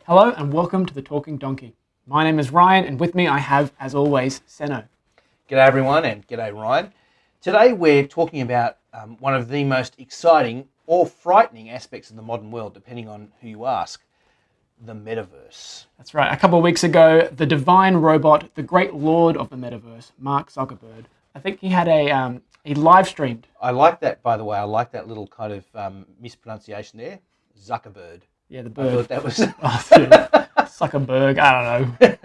Hello and welcome to The Talking Donkey. My name is Ryan and with me I have, as always, Seno. G'day everyone and g'day Ryan. Today we're talking about one of the most exciting or frightening aspects of the modern world, depending on who you ask, the metaverse. That's right. A couple of weeks ago, the divine robot, the great lord of the metaverse, Mark Zuckerberg, I think he had he live streamed. I like that, by the way. I like that little kind of mispronunciation there. Zuckerberg. Yeah, the bird. I thought that was... Zuckerberg, I don't know.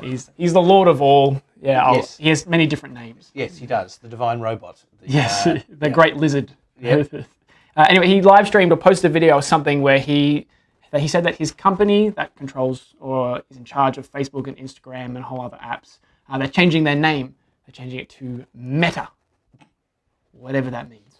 He's the lord of all. Yeah, Yes. He has many different names. Yes, he does. The divine robot. The great lizard. Yep. Anyway, he live streamed or posted a video or something where he said that his company that controls or is in charge of Facebook and Instagram and whole other apps, they're changing their name. They're changing it to Meta, whatever that means.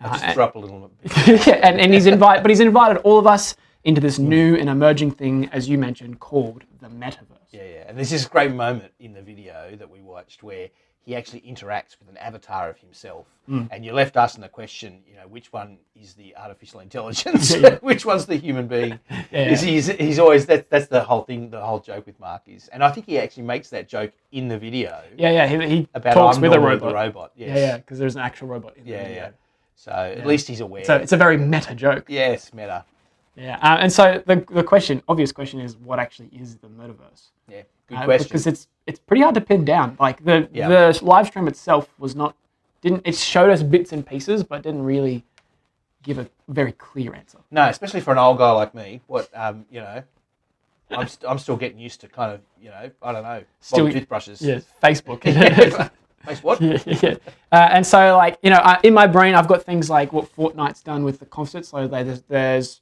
I just threw up a little bit. Yeah, and he's invited all of us into this new and emerging thing, as you mentioned, called the metaverse. Yeah. And there's this great moment in the video that we watched where he actually interacts with an avatar of himself. And you're left asking the question, which one is the artificial intelligence? Which one's the human being? He's always, that's the whole thing, the whole joke with Mark is. And I think he actually makes that joke in the video. He about talks I'm with a normal robot. The robot. Yes. Yeah, because there's an actual robot in the video. Yeah. So at least he's aware. So it's a very meta joke. Yes, meta. Yeah, and so the obvious question is, what actually is the metaverse? Yeah, good question. Because it's pretty hard to pin down. Like the live stream itself it showed us bits and pieces, but didn't really give a very clear answer. No, especially for an old guy like me. I'm still getting used to kind of, I don't know, still toothbrushes. Yeah, Facebook. Face what? Yeah. And so, in my brain, I've got things like what Fortnite's done with the concerts. So there's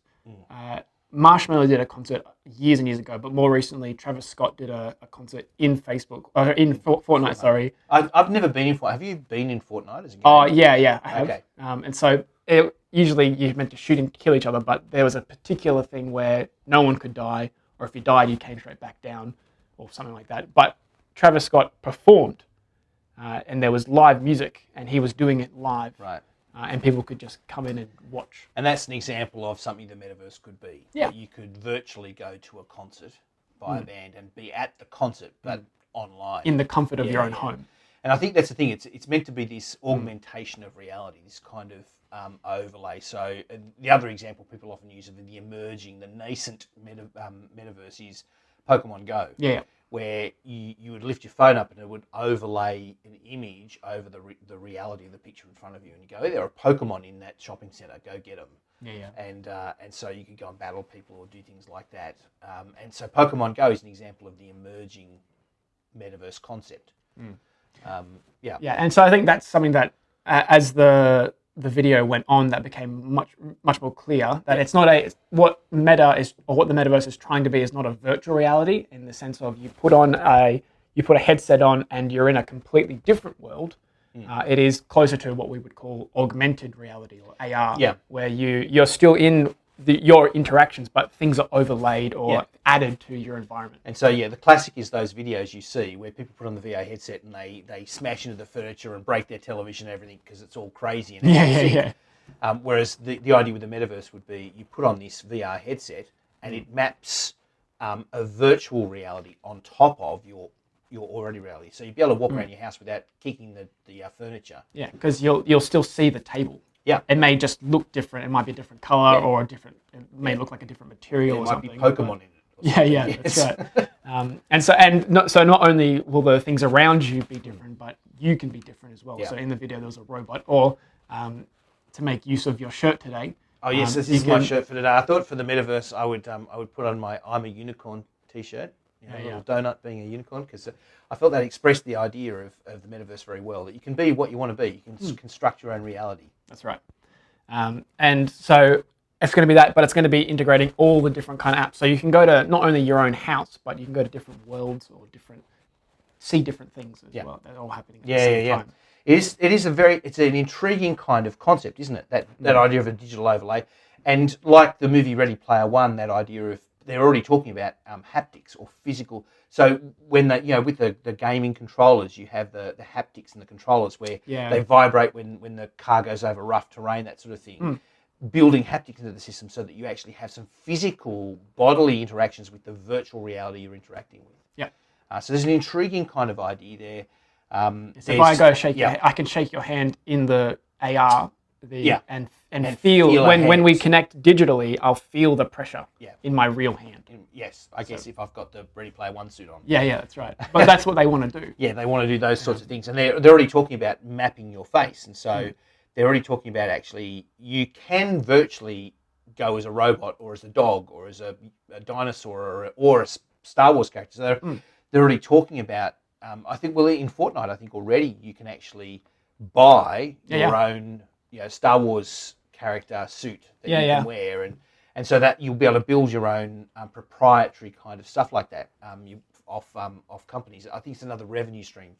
Marshmello did a concert years and years ago, but more recently, Travis Scott did a concert in Fortnite. Sorry, I've never been in Fortnite. Have you been in Fortnite as a game? Oh yeah, I have. Okay. And so usually you're meant to shoot and kill each other, but there was a particular thing where no one could die, or if you died, you came straight back down, or something like that. But Travis Scott performed, and there was live music, and he was doing it live. Right. And people could just come in and watch. And that's an example of something the metaverse could be. Yeah. You could virtually go to a concert by a band and be at the concert, but online. In the comfort of your own home. And I think that's the thing. It's meant to be this augmentation of reality, this kind of overlay. So the other example people often use of the nascent metaverse is Pokemon Go. Yeah. Where you would lift your phone up and it would overlay an image over the reality of the picture in front of you, and you go, there are Pokemon in that shopping centre, go get them. Yeah. And so you could go and battle people or do things like that. And so Pokemon Go is an example of the emerging metaverse concept. Yeah, and so I think that's something that as the video went on, that became much more clear that it's not what the metaverse is trying to be is not a virtual reality in the sense of you put a headset on and you're in a completely different world. It is closer to what we would call augmented reality or AR, where you're still in your interactions, but things are overlaid or added to your environment. And so, the classic is those videos you see where people put on the VR headset and they smash into the furniture and break their television and everything because it's all crazy. And whereas the idea with the metaverse would be you put on this VR headset and it maps a virtual reality on top of your already reality. So you'd be able to walk around your house without kicking the furniture. Yeah, because you'll still see the table. Yeah, it may just look different. It might be a different color or a different. It may look like a different material or something. It might be Pokemon in it. Yeah, that's right. So not only will the things around you be different, but you can be different as well. Yeah. So in the video, there was a robot, or to make use of your shirt today. Oh yes, this is my shirt for today. I thought for the metaverse, I would put on my "I'm a Unicorn" T-shirt. A little donut being a unicorn, because I felt that expressed the idea of the metaverse very well, that you can be what you want to be. You can construct your own reality. That's right. And so it's going to be that, but it's going to be integrating all the different kind of apps. So you can go to not only your own house, but you can go to different worlds or see different things as well. They're all happening at the same time. It's an intriguing kind of concept, isn't it? That idea of a digital overlay. And like the movie Ready Player One, that idea of they're already talking about haptics or physical. So when with the gaming controllers, you have the haptics and the controllers where they vibrate when the car goes over rough terrain, that sort of thing. building haptics into the system so that you actually have some physical bodily interactions with the virtual reality you're interacting with. Yeah. So there's an intriguing kind of idea there. So if I go shake your hand, I can shake your hand in the AR and feel when we connect digitally, I'll feel the pressure in my real hand. Yes, I guess if I've got the Ready Player One suit on. Yeah, that's right. But that's what they want to do. Yeah, they want to do those sorts of things. And they're already talking about mapping your face. And so they're already talking about actually you can virtually go as a robot or as a dog or as a dinosaur or a Star Wars character. So they're already talking about, I think, in Fortnite, I think already you can actually buy your own Star Wars character suit that you can wear. And so that you'll be able to build your own proprietary kind of stuff like that off companies. I think it's another revenue stream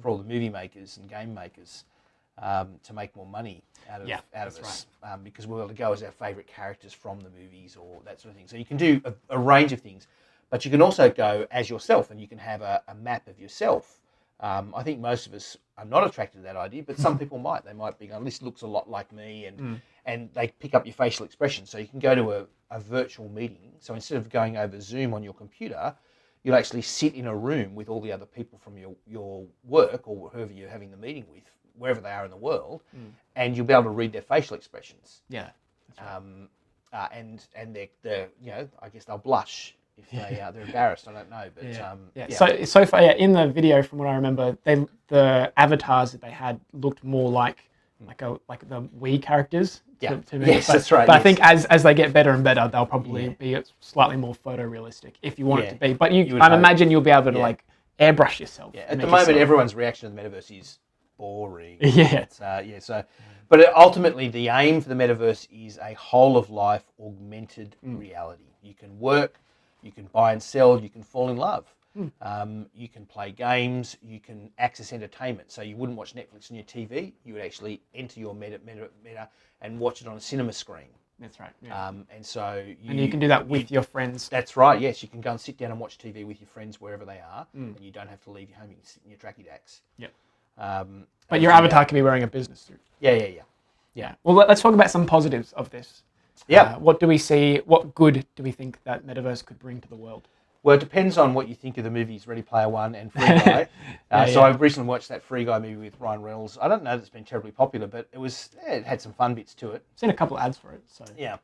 for all the movie makers and game makers to make more money out of us because we're able to go as our favourite characters from the movies or that sort of thing. So you can do a range of things, but you can also go as yourself and you can have a map of yourself. I think most of us are not attracted to that idea, but some people might. They might be going, this looks a lot like me, and they pick up your facial expression. So you can go to a virtual meeting. So instead of going over Zoom on your computer, you'll actually sit in a room with all the other people from your work or whoever you're having the meeting with, wherever they are in the world, and you'll be able to read their facial expressions. Yeah. Right. And they're I guess they'll blush if they're embarrassed. I don't know, but So far, in the video, from what I remember, the avatars that they had looked more like the Wii characters to me. Yes, that's right. But I think as they get better and better, they'll probably be slightly more photorealistic if you want it to be. But I imagine you'll be able to airbrush yourself. Yeah. At the moment, everyone's reaction to the metaverse is boring. So. But ultimately, the aim for the metaverse is a whole of life augmented reality. You can work. You can buy and sell, you can fall in love, you can play games, you can access entertainment. So you wouldn't watch Netflix on your TV, you would actually enter your meta and watch it on a cinema screen. That's right. Yeah. And so you can do that with your friends. That's right, yes. You can go and sit down and watch TV with your friends wherever they are, and you don't have to leave your home, you can sit in your tracky dacks. Yep. But your avatar can be wearing a business suit. Yeah. Well, let's talk about some positives of this. Yeah. What do we see? What good do we think that metaverse could bring to the world? Well, it depends on what you think of the movies Ready Player One and Free Guy. So I recently watched that Free Guy movie with Ryan Reynolds. I don't know that it's been terribly popular, but it had some fun bits to it. I've seen a couple of ads for it. So yeah,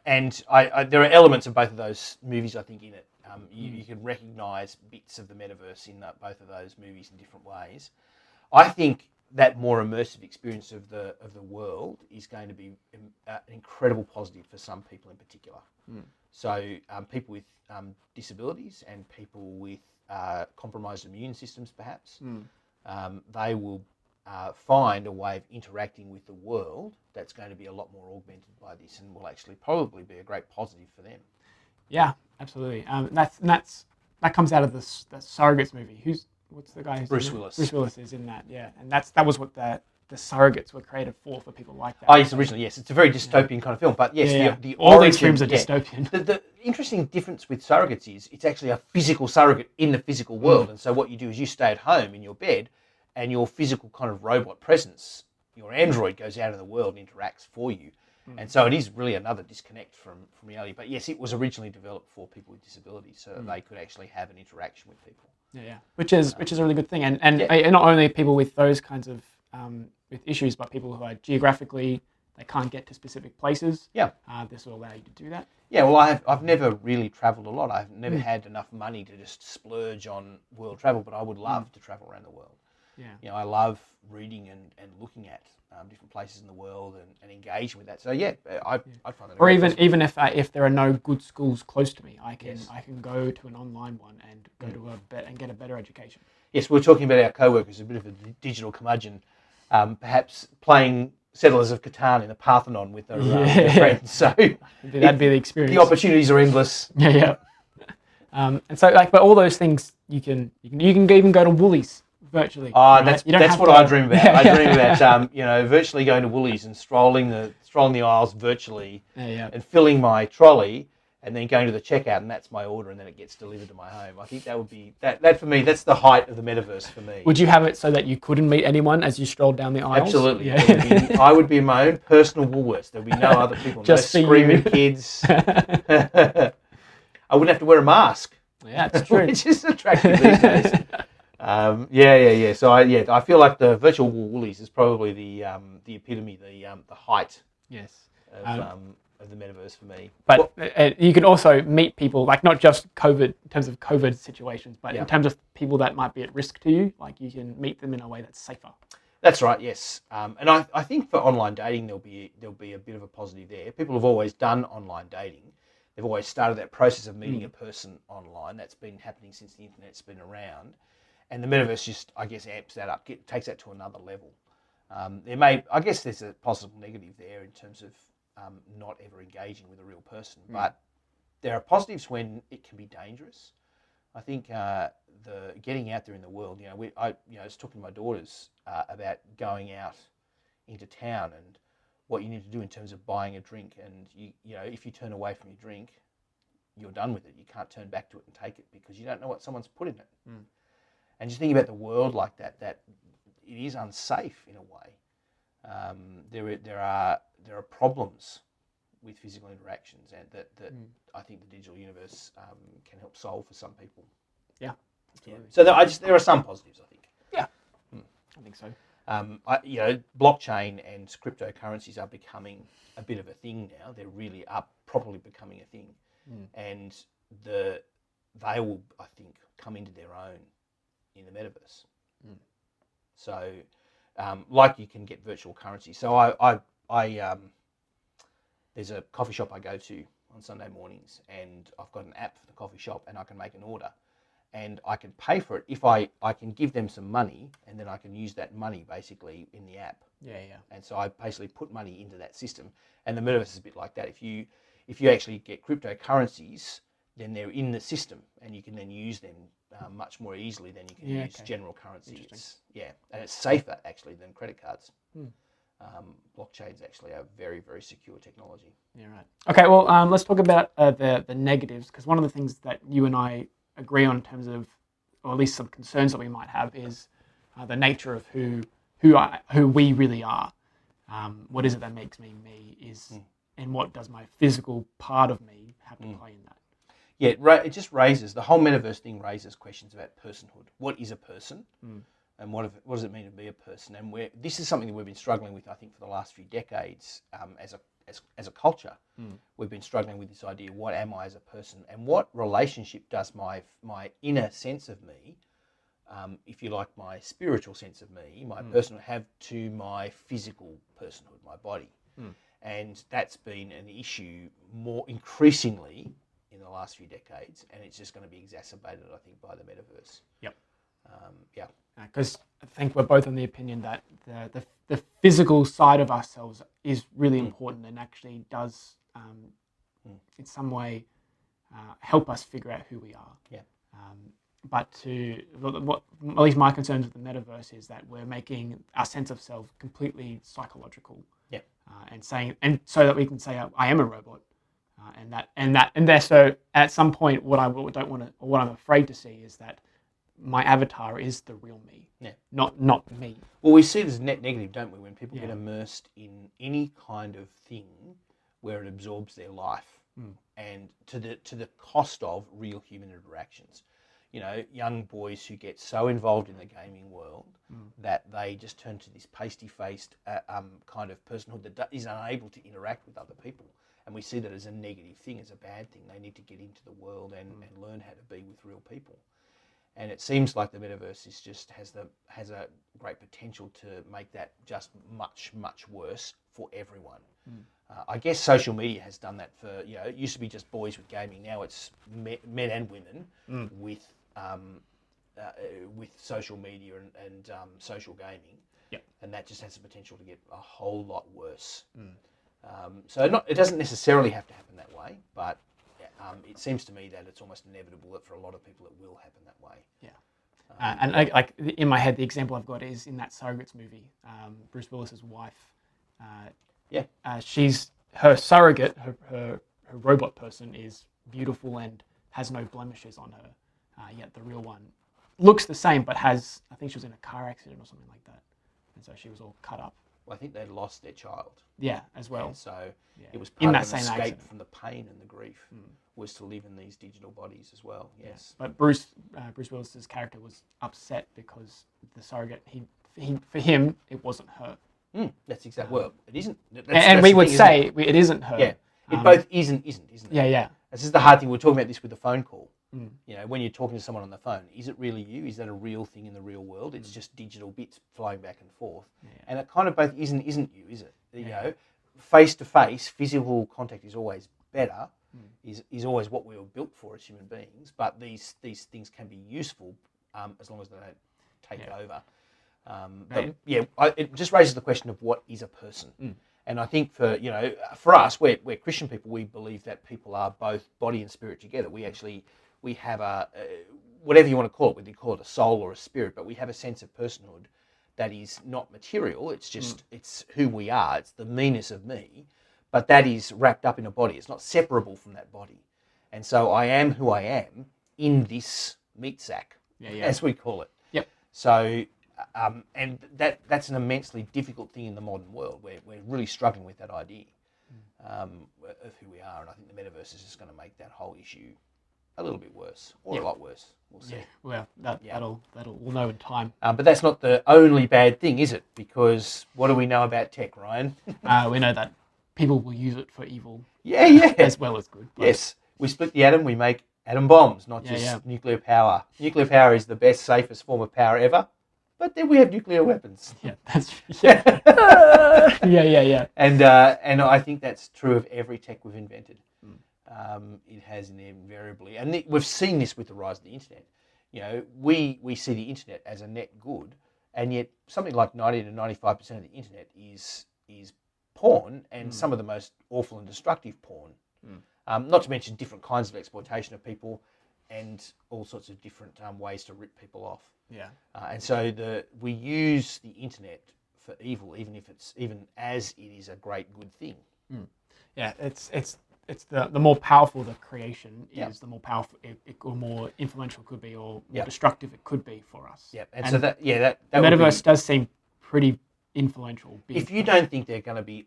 and there are elements of both of those movies I think in it. You can recognise bits of the metaverse in both of those movies in different ways. I think that more immersive experience of the world is going to be an incredible positive for some people in particular. So people with disabilities and people with compromised immune systems, perhaps, they will find a way of interacting with the world that's going to be a lot more augmented by this, and will actually probably be a great positive for them. Yeah, absolutely. That comes out of the Surrogates movie. What's the guy? Bruce Willis. Bruce Willis is in that, and that was what the Surrogates were created for people like that. Oh, yes, originally, yes. It's a very dystopian kind of film, but yes, the all origin, these films are dystopian. The interesting difference with Surrogates is it's actually a physical surrogate in the physical world, and so what you do is you stay at home in your bed, and your physical kind of robot presence, your android, goes out in the world and interacts for you. And so it is really another disconnect from reality. But yes, it was originally developed for people with disabilities, so that they could actually have an interaction with people. Which is a really good thing, and not only people with those kinds of with issues, but people who are geographically they can't get to specific places. This will allow you to do that. Yeah, well, I've never really travelled a lot. I've never had enough money to just splurge on world travel, but I would love to travel around the world. I love reading and looking at different places in the world and engaging with that. So I'd find that. Or even if there are no good schools close to me, I can go to an online one and go to and get a better education. Yes, we were talking about our co-workers, a bit of a digital curmudgeon, perhaps playing Settlers of Catan in the Parthenon with their friends. So that'd be the experience. The opportunities are endless. And so but all those things you can even go to Woolies virtually. That's what I dream about. I dream about virtually going to Woolies and strolling the aisles virtually, and filling my trolley and then going to the checkout, and that's my order, and then it gets delivered to my home. I think that would be that for me. That's the height of the metaverse for me. Would you have it so that you couldn't meet anyone as you strolled down the aisles? Absolutely. Yeah. I would be in my own personal Woolworths. There'd be no other people. Just no screaming kids. I wouldn't have to wear a mask. Yeah, that's true. Which is attractive these days. Yeah. So I feel like the virtual Woolies is probably the epitome, the height. Yes. Of the metaverse for me. But you can also meet people, like not just COVID, in terms of COVID situations, but in terms of people that might be at risk to you, like you can meet them in a way that's safer. That's right, yes. And I think for online dating, there'll be a bit of a positive there. People have always done online dating. They've always started that process of meeting a person online. That's been happening since the internet's been around. And the metaverse just, I guess, amps that up, takes that to another level. I guess there's a positive negative there in terms of not ever engaging with a real person, but there are positives when it can be dangerous. I think the getting out there in the world. I was talking to my daughters about going out into town and what you need to do in terms of buying a drink, and if you turn away from your drink, you're done with it. You can't turn back to it and take it because you don't know what someone's put in it. And just thinking about the world like that it is unsafe in a way. There are problems with physical interactions, and that I think the digital universe can help solve for some people. Yeah. So there are some positives, I think. Yeah, I think so. Blockchain and cryptocurrencies are becoming a bit of a thing now. They're really properly becoming a thing, and they will, I think, come into their own in the metaverse. So, like you can get virtual currency. So I there's a coffee shop I go to on Sunday mornings, and I've got an app for the coffee shop, and I can make an order, and I can pay for it if I can give them some money, and then I can use that money basically in the app. Yeah. And so I basically put money into that system, and the metaverse is a bit like that. If you actually get cryptocurrencies, then they're in the system, and you can then use them much more easily than you can use general currency. And it's safer actually than credit cards. Blockchains actually are very, very secure technology. Yeah, right. Okay, well, let's talk about the negatives, because one of the things that you and I agree on in terms of, or at least some concerns that we might have, is the nature of who we really are. What is it that makes me me? And what does my physical part of me have to play in that? Yeah, it just raises, the whole metaverse thing raises questions about personhood. What is a person? And what does it mean to be a person? And this is something that we've been struggling with, I think, for the last few decades as a culture. We've been struggling with this idea: what am I as a person, and what relationship does my inner sense of me, if you like, my spiritual sense of me, my personal, have to my physical personhood, my body? And that's been an issue more increasingly in the last few decades, and it's just going to be exacerbated, I think, by the metaverse. Yep. Yeah. Because I think we're both on the opinion that the physical side of ourselves is really important, and actually does, in some way, help us figure out who we are. Yeah. But at least my concerns with the metaverse is that we're making our sense of self completely psychological. Yeah. And so that we can say I am a robot, so at some point what I'm afraid to see is that my avatar is the real me, not me. Well, we see it as net negative, don't we? When people get immersed in any kind of thing where it absorbs their life, and to the cost of real human interactions. Young boys who get so involved in the gaming world that they just turn to this pasty-faced kind of personhood that is unable to interact with other people. And we see that as a negative thing, as a bad thing. They need to get into the world and learn how to be with real people. And it seems like the metaverse has a great potential to make that just much, much worse for everyone. I guess social media has done that for, it used to be just boys with gaming. Now it's men and women with social media and social gaming. Yep. And that just has the potential to get a whole lot worse. So it doesn't necessarily have to happen that way, but it seems to me that it's almost inevitable that for a lot of people it will happen that way. Yeah. And like in my head, the example I've got is in that Surrogates movie, Bruce Willis's wife. She's her surrogate, her her robot person is beautiful and has no blemishes on her, yet the real one looks the same but has, I think she was in a car accident or something like that, and so she was all cut up. Well, I think they'd lost their child. Yeah, as well. And so it was in part that of an same escape accident. from the pain and the grief was to live in these digital bodies as well. Yes. But Bruce Willis's character was upset because the surrogate, for him, it wasn't her. That's exactly, well, it isn't. And we would say it isn't her. Yeah, it both isn't it? Yeah. This is the hard thing. We're talking about this with the phone call. You know, when you're talking to someone on the phone, is it really you? Is that a real thing in the real world? It's just digital bits flowing back and forth. And it kind of both isn't you, is it? You know, face to face, physical contact is always better, is always what we were built for as human beings. But these things can be useful as long as they don't take over. But yeah, it just raises the question of what is a person. And I think for us, we're Christian people. We believe that people are both body and spirit together. We have whatever you want to call it, whether you call it a soul or a spirit, but we have a sense of personhood that is not material. It's just it's who we are. It's the meanness of me, but that is wrapped up in a body. It's not separable from that body. And so I am who I am in this meat sack, as we call it. Yep. So. And that's an immensely difficult thing in the modern world. We're really struggling with that idea of who we are, and I think the metaverse is just going to make that whole issue a little bit worse, or a lot worse. We'll see. Yeah, well, we'll know in time. But that's not the only bad thing, is it? Because what do we know about tech, Ryan? We know that people will use it for evil. As well as good. But... Yes, we split the atom, we make atom bombs, not just nuclear power. Nuclear power is the best, safest form of power ever. But then we have nuclear weapons. Yeah, that's yeah. And I think that's true of every tech we've invented. It has invariably, and we've seen this with the rise of the internet. You know, we see the internet as a net good, and yet something like 90 to 95% of the internet is porn, and some of the most awful and destructive porn. Not to mention different kinds of exploitation of people, and all sorts of different ways to rip people off. Yeah. And so we use the internet for evil, even as it is a great good thing. Yeah, it's the more powerful the creation is, the more powerful or more influential it could be, or more destructive it could be for us. Yeah, and so that the metaverse does seem pretty influential. If you don't think they're going to be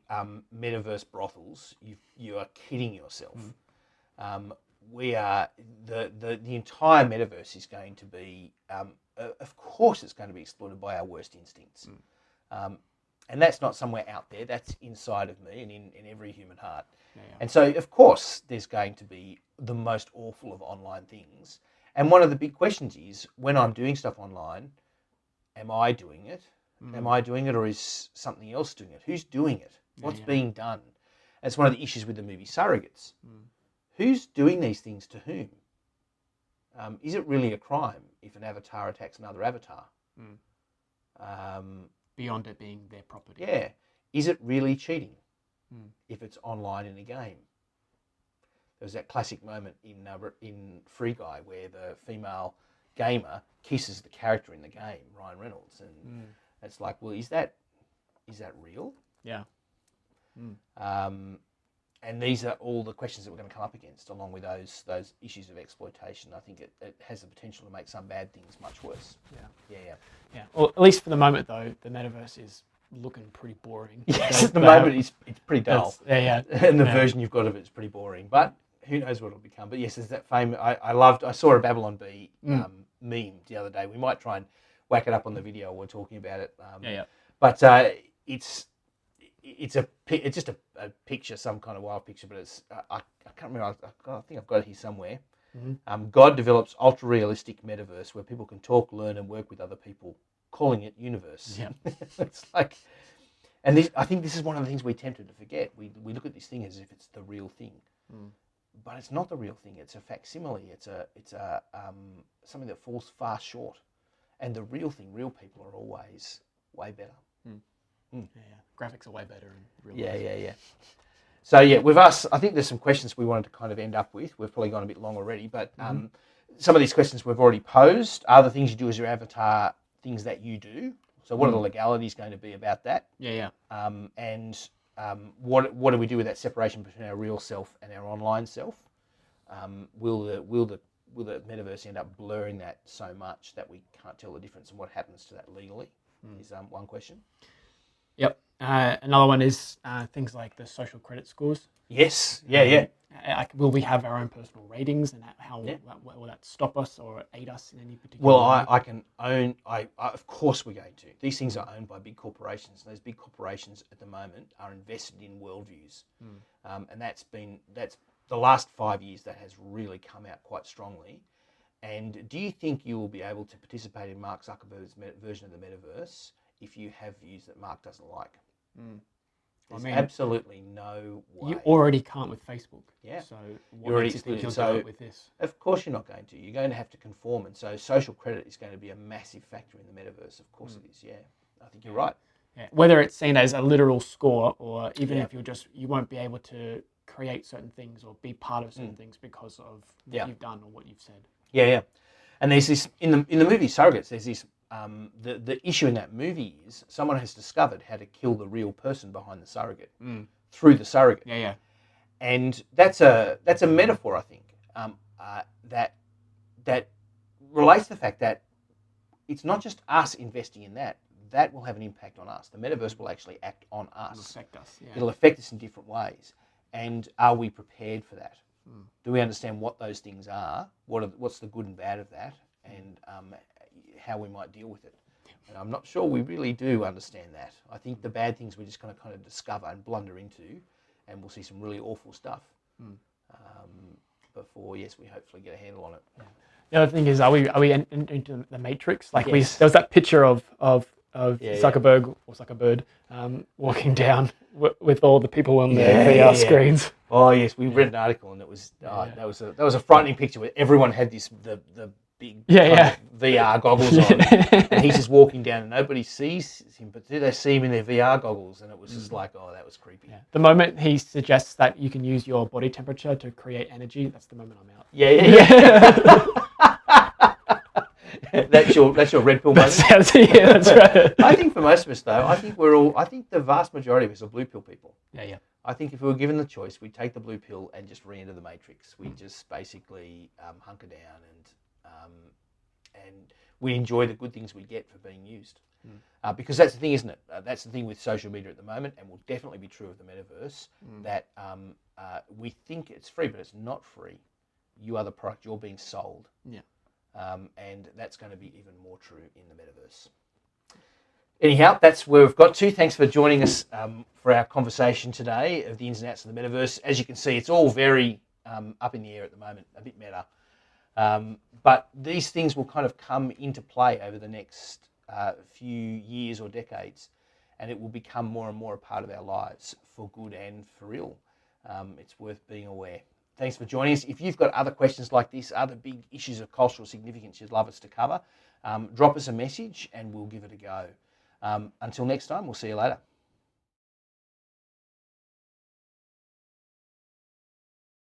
metaverse brothels, you are kidding yourself. We are the entire metaverse is going to be, of course, it's going to be exploited by our worst instincts, and that's not somewhere out there. That's inside of me and in every human heart. And so, of course, there's going to be the most awful of online things. And one of the big questions is, when I'm doing stuff online, am I doing it? Am I doing it, or is something else doing it? Who's doing it? What's being done? That's one of the issues with the movie Surrogates. Who's doing these things to whom? Is it really a crime if an avatar attacks another avatar? Beyond it being their property. Yeah. Is it really cheating if it's online in a game? There was that classic moment in Free Guy where the female gamer kisses the character in the game, Ryan Reynolds, and it's like, well, is that real? Yeah. And these are all the questions that we're going to come up against, along with those issues of exploitation. I think it has the potential to make some bad things much worse. Yeah. Well, at least for the moment, though, the metaverse is looking pretty boring. Yes, at the moment it's pretty dull. Yeah. And the version you've got of it's pretty boring. But who knows what it'll become. But yes, there's that famous. I saw a Babylon Bee meme the other day. We might try and whack it up on the video while we're talking about it. But it's just a picture, some kind of wild picture, but it's I can't remember. I think I've got it here somewhere. God develops ultra-realistic metaverse where people can talk, learn, and work with other people, calling it universe. It's like, and I think this is one of the things we're tempted to forget. We look at this thing as if it's the real thing, but it's not the real thing. It's a facsimile. It's a something that falls far short, and the real thing, real people are always way better. Graphics are way better in real life. Yeah. So with us, I think there's some questions we wanted to kind of end up with. We've probably gone a bit long already, but some of these questions we've already posed. Are the things you do as your avatar things that you do? So what are the legalities going to be about that? Yeah. And what do we do with that separation between our real self and our online self? Will the metaverse end up blurring that so much that we can't tell the difference, and what happens to that legally? Is one question. Yep. Another one is things like the social credit scores. Yes. Yeah. Will we have our own personal ratings, and how will that stop us or aid us in any particular Well, way? I can own. Of course we're going to. These things are owned by big corporations. Those big corporations at the moment are invested in worldviews, and that's the last 5 years that has really come out quite strongly. And do you think you will be able to participate in Mark Zuckerberg's version of the metaverse if you have views that Mark doesn't like? There's absolutely no way. You already can't with Facebook. Yeah. So You're already excluded. excluded. With this? Of course you're not going to. You're going to have to conform. And so social credit is going to be a massive factor in the metaverse. Of course it is, yeah. I think you're right. Yeah. Whether it's seen as a literal score, or even if you won't be able to create certain things or be part of certain things because of what you've done or what you've said. Yeah. And there's this, in the movie Surrogates, there's this, the issue in that movie is someone has discovered how to kill the real person behind the surrogate through the surrogate. Yeah. And that's a metaphor, I think, that relates to the fact that it's not just us investing in that. That will have an impact on us. The metaverse will actually act on us. It'll affect us. Yeah. It'll affect us in different ways. And are we prepared for that? Do we understand what those things are? What's the good and bad of that? And how we might deal with it? And I'm not sure we really do understand that. I think the bad things we're just going to kind of discover and blunder into, and we'll see some really awful stuff before, we hopefully get a handle on it. Yeah. The other thing is, are we into the Matrix? Like there was that picture of Zuckerberg or Zuckerberg walking down with all the people on the VR screens. Oh yes, we read an article and it was that was a frightening picture where everyone had the big VR goggles on, and he's just walking down and nobody sees him, but do they see him in their VR goggles? And it was just like, oh, that was creepy. Yeah. The moment he suggests that you can use your body temperature to create energy, that's the moment I'm out. Yeah. That's your red pill moment. That's right. I think for most of us though, I think the vast majority of us are blue pill people. Yeah. I think if we were given the choice, we'd take the blue pill and just re-enter the matrix. We'd just basically hunker down and we enjoy the good things we get for being used. Because that's the thing, isn't it? That's the thing with social media at the moment, and will definitely be true of the metaverse, that we think it's free, but it's not free. You are the product, you're being sold. Yeah. And that's going to be even more true in the metaverse. Anyhow, that's where we've got to. Thanks for joining us for our conversation today of the ins and outs of the metaverse. As you can see, it's all very up in the air at the moment, a bit meta. But these things will kind of come into play over the next few years or decades, and it will become more and more a part of our lives for good and for ill. It's worth being aware. Thanks for joining us. If you've got other questions like this, other big issues of cultural significance you'd love us to cover, drop us a message and we'll give it a go. Until next time, we'll see you later.